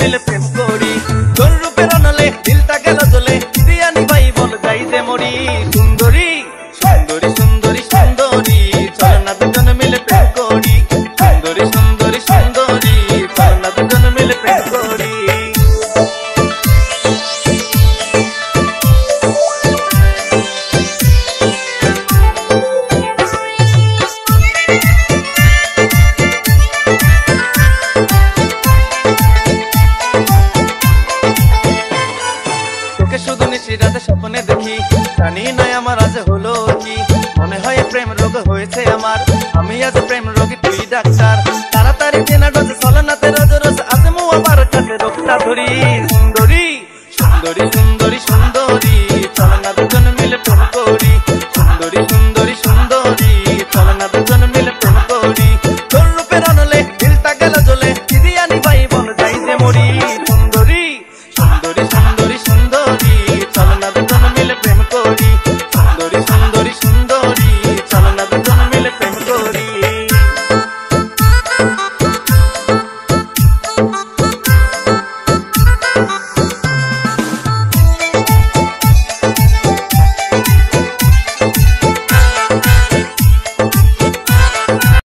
মিলে প্রেম করি তোর রূপের অনলে দিলটা গেল জ্বলে দিয়ানি ভাই বল যাই যে মরি সুন্দরী সুন্দরী সুন্দরী সুন্দরী চল না দুজন মিলে প্রেম করি সুন্দরী সুন্দরী সুন্দরী চল না দুজন মিলে প্রেম করি শুধু নিশি রাতে স্বপ্নে দেখি জানি না আমার আজ হলো কি মনে হয় প্রেম রোগ হয়েছে আমার আমি আজ প্রেম রোগী তুই ডাক্তার তাড়াতাড়ি চেনা ডোজ চলে না রোজ রোজ আজ মু আবার কাছে রোগটা ধরি